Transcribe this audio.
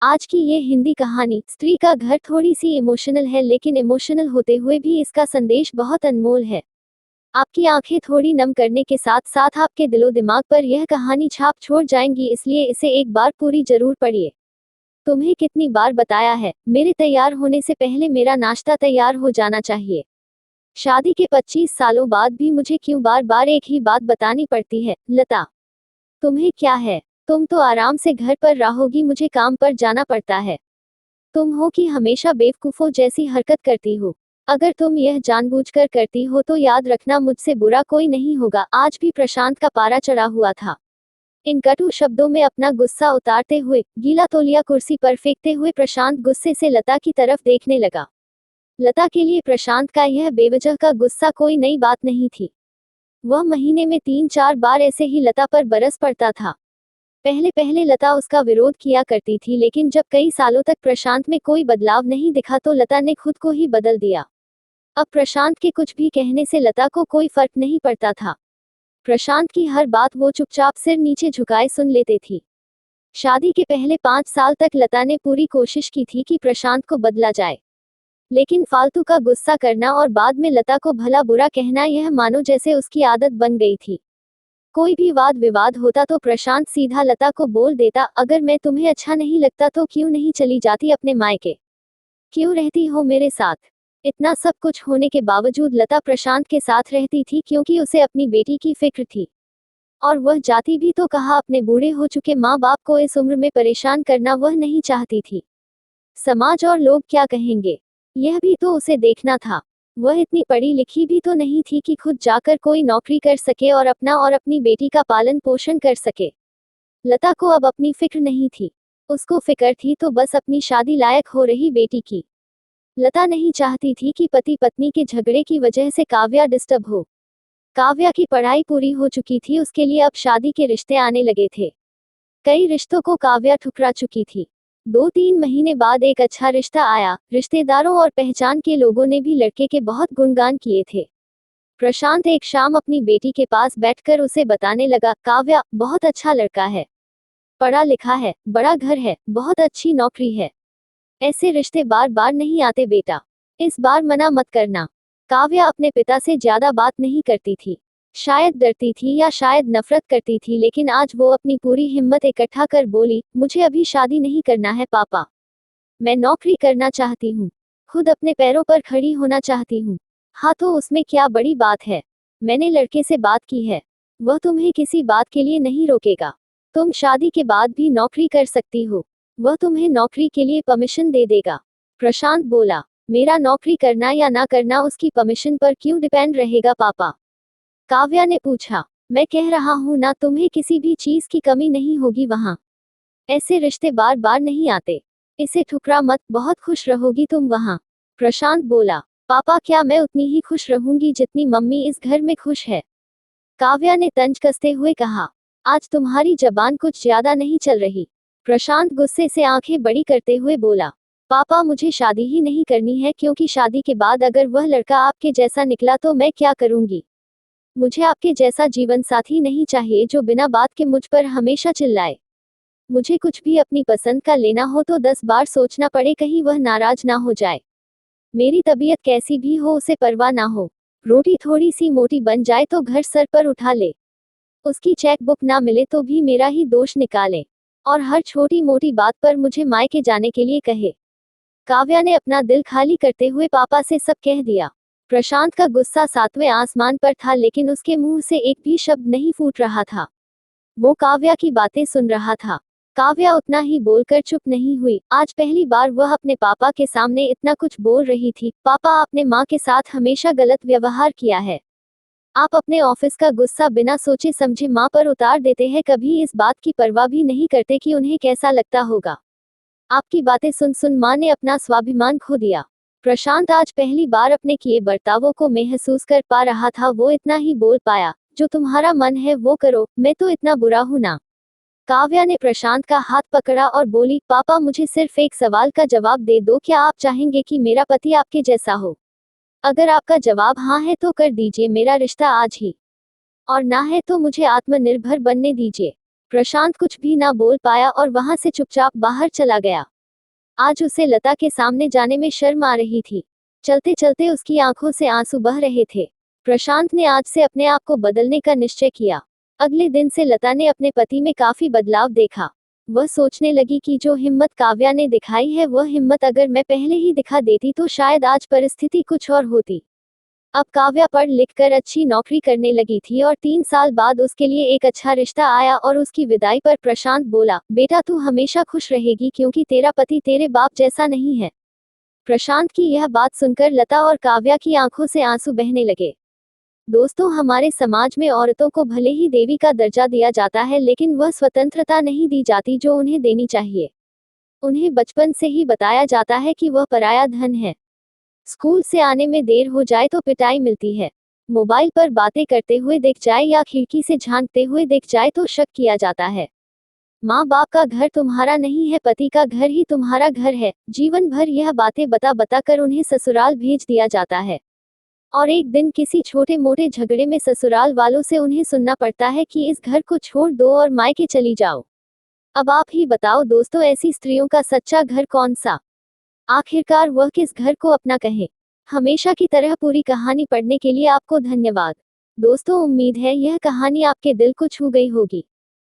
आज की ये हिंदी कहानी स्त्री का घर थोड़ी सी इमोशनल है, लेकिन इमोशनल होते हुए भी इसका संदेश बहुत अनमोल है। आपकी आंखें थोड़ी नम करने के साथ साथ आपके दिलो दिमाग पर यह कहानी छाप छोड़ जाएंगी, इसलिए इसे एक बार पूरी जरूर पढ़िए। तुम्हें कितनी बार बताया है, मेरे तैयार होने से पहले मेरा नाश्ता तैयार हो जाना चाहिए। शादी के 25 सालों बाद भी मुझे क्यों बार बार एक ही बात बतानी पड़ती है, लता? तुम्हें क्या है? तुम तो आराम से घर पर रहोगी, मुझे काम पर जाना पड़ता है। तुम हो कि हमेशा बेवकूफों जैसी हरकत करती हो। अगर तुम यह जानबूझकर करती हो तो याद रखना, मुझसे बुरा कोई नहीं होगा। आज भी प्रशांत का पारा चढ़ा हुआ था। इन कटु शब्दों में अपना गुस्सा उतारते हुए, गीला तौलिया कुर्सी पर फेंकते हुए प्रशांत गुस्से से लता की तरफ देखने लगा। लता के लिए प्रशांत का यह बेवजह का गुस्सा कोई नई बात नहीं थी। वह महीने में 3-4 बार ऐसे ही लता पर बरस पड़ता था। पहले पहले लता उसका विरोध किया करती थी, लेकिन जब कई सालों तक प्रशांत में कोई बदलाव नहीं दिखा तो लता ने खुद को ही बदल दिया। अब प्रशांत के कुछ भी कहने से लता को कोई फर्क नहीं पड़ता था। प्रशांत की हर बात वो चुपचाप सिर नीचे झुकाए सुन लेते थी। शादी के पहले 5 साल तक लता ने पूरी कोशिश की थी कि प्रशांत को बदला जाए, लेकिन फालतू का गुस्सा करना और बाद में लता को भला बुरा कहना, यह मानो जैसे उसकी आदत बन गई थी। कोई भी वाद विवाद होता तो प्रशांत सीधा लता को बोल देता, अगर मैं तुम्हें अच्छा नहीं लगता तो क्यों नहीं चली जाती अपने मायके? क्यों रहती हो मेरे साथ? इतना सब कुछ होने के बावजूद लता प्रशांत के साथ रहती थी क्योंकि उसे अपनी बेटी की फिक्र थी। और वह जाती भी तो कहा, अपने बूढ़े हो चुके माँ बाप को इस उम्र में परेशान करना वह नहीं चाहती थी। समाज और लोग क्या कहेंगे, यह भी तो उसे देखना था। वह इतनी पढ़ी लिखी भी तो नहीं थी कि खुद जाकर कोई नौकरी कर सके और अपना और अपनी बेटी का पालन पोषण कर सके। लता को अब अपनी फिक्र नहीं थी। उसको फिक्र थी तो बस अपनी शादी लायक हो रही बेटी की। लता नहीं चाहती थी कि पति पत्नी के झगड़े की वजह से काव्या डिस्टर्ब हो। काव्या की पढ़ाई पूरी हो चुकी थी, उसके लिए अब शादी के रिश्ते आने लगे थे। कई रिश्तों को काव्या ठुकरा चुकी थी। 2-3 महीने बाद एक अच्छा रिश्ता आया। रिश्तेदारों और पहचान के लोगों ने भी लड़के के बहुत गुणगान किए थे। प्रशांत एक शाम अपनी बेटी के पास बैठकर उसे बताने लगा, काव्या बहुत अच्छा लड़का है, पढ़ा लिखा है, बड़ा घर है, बहुत अच्छी नौकरी है। ऐसे रिश्ते बार बार नहीं आते बेटा, इस बार मना मत करना। काव्या अपने पिता से ज्यादा बात नहीं करती थी। शायद डरती थी या शायद नफरत करती थी, लेकिन आज वो अपनी पूरी हिम्मत इकट्ठा कर बोली, मुझे अभी शादी नहीं करना है पापा। मैं नौकरी करना चाहती हूँ, खुद अपने पैरों पर खड़ी होना चाहती हूँ। हाँ तो उसमें क्या बड़ी बात है? मैंने लड़के से बात की है, वह तुम्हें किसी बात के लिए नहीं रोकेगा। तुम शादी के बाद भी नौकरी कर सकती हो, वह तुम्हें नौकरी के लिए परमिशन दे देगा। प्रशांत बोला, मेरा नौकरी करना या ना करना उसकी परमिशन पर क्यों डिपेंड रहेगा पापा? काव्या ने पूछा, मैं कह रहा हूँ ना, तुम्हें किसी भी चीज की कमी नहीं होगी वहाँ। ऐसे रिश्ते बार बार नहीं आते, इसे ठुकरा मत, बहुत खुश रहोगी तुम वहाँ। प्रशांत बोला, पापा क्या मैं उतनी ही खुश रहूंगी जितनी मम्मी इस घर में खुश है? काव्या ने तंज कसते हुए कहा, आज तुम्हारी जबान कुछ ज्यादा नहीं चल रही। प्रशांत गुस्से से आंखें बड़ी करते हुए बोला, पापा मुझे शादी ही नहीं करनी है, क्योंकि शादी के बाद अगर वह लड़का आपके जैसा निकला तो मैं क्या करूंगी? मुझे आपके जैसा जीवन साथी नहीं चाहिए जो बिना बात के मुझ पर हमेशा चिल्लाए। मुझे कुछ भी अपनी पसंद का लेना हो तो 10 बार सोचना पड़े, कहीं वह नाराज ना हो जाए। मेरी तबीयत कैसी भी हो उसे परवाह ना हो। रोटी थोड़ी सी मोटी बन जाए तो घर सर पर उठा ले। उसकी चेक बुक ना मिले तो भी मेरा ही दोष निकाले, और हर छोटी मोटी बात पर मुझे मायके जाने के लिए कहे। काव्या ने अपना दिल खाली करते हुए पापा से सब कह दिया। प्रशांत का गुस्सा 7वें आसमान पर था, लेकिन उसके मुंह से एक भी शब्द नहीं फूट रहा था। वो काव्या की बातें सुन रहा था। काव्या उतना ही बोलकर चुप नहीं हुई। आज पहली बार वह अपने पापा के सामने इतना कुछ बोल रही थी। पापा, आपने माँ के साथ हमेशा गलत व्यवहार किया है। आप अपने ऑफिस का गुस्सा बिना सोचे समझे माँ पर उतार देते हैं, कभी इस बात की परवाह भी नहीं करते कि उन्हें कैसा लगता होगा। आपकी बातें सुन सुन माँ ने अपना स्वाभिमान खो दिया। प्रशांत आज पहली बार अपने किए बर्तावों को महसूस कर पा रहा था। वो इतना ही बोल पाया, जो तुम्हारा मन है वो करो, मैं तो इतना बुरा हूं ना। काव्या ने प्रशांत का हाथ पकड़ा और बोली, पापा मुझे सिर्फ एक सवाल का जवाब दे दो, क्या आप चाहेंगे कि मेरा पति आपके जैसा हो? अगर आपका जवाब हाँ है तो कर दीजिए मेरा रिश्ता आज ही, और ना है तो मुझे आत्मनिर्भर बनने दीजिए। प्रशांत कुछ भी ना बोल पाया और वहां से चुपचाप बाहर चला गया। आज उसे लता के सामने जाने में शर्म आ रही थी। चलते चलते उसकी आंखों से आंसू बह रहे थे। प्रशांत ने आज से अपने आप को बदलने का निश्चय किया। अगले दिन से लता ने अपने पति में काफी बदलाव देखा। वह सोचने लगी कि जो हिम्मत काव्या ने दिखाई है वह हिम्मत अगर मैं पहले ही दिखा देती तो शायद आज परिस्थिति कुछ और होती। अब काव्या पढ़ लिख कर अच्छी नौकरी करने लगी थी और 3 साल बाद उसके लिए एक अच्छा रिश्ता आया और उसकी विदाई पर प्रशांत बोला, बेटा तू हमेशा खुश रहेगी क्योंकि तेरा पति तेरे बाप जैसा नहीं है। प्रशांत की यह बात सुनकर लता और काव्या की आंखों से आंसू बहने लगे। दोस्तों, हमारे समाज में औरतों को भले ही देवी का दर्जा दिया जाता है लेकिन वह स्वतंत्रता नहीं दी जाती जो उन्हें देनी चाहिए। उन्हें बचपन से ही बताया जाता है कि वह पराया धन है। स्कूल से आने में देर हो जाए तो पिटाई मिलती है। मोबाइल पर बातें करते हुए दिख जाए या खिड़की से झांकते हुए दिख जाए तो शक किया जाता है। माँ बाप का घर तुम्हारा नहीं है, पति का घर ही तुम्हारा घर है। जीवन भर यह बातें बता बता कर उन्हें ससुराल भेज दिया जाता है और एक दिन किसी छोटे मोटे झगड़े में ससुराल वालों से उन्हें सुनना पड़ता है कि इस घर को छोड़ दो और मायके चली जाओ। अब आप ही बताओ दोस्तों, ऐसी स्त्रियों का सच्चा घर कौन सा? आखिरकार वह किस घर को अपना कहे? हमेशा की तरह पूरी कहानी पढ़ने के लिए आपको धन्यवाद। दोस्तों, उम्मीद है यह कहानी आपके दिल को छू गई होगी।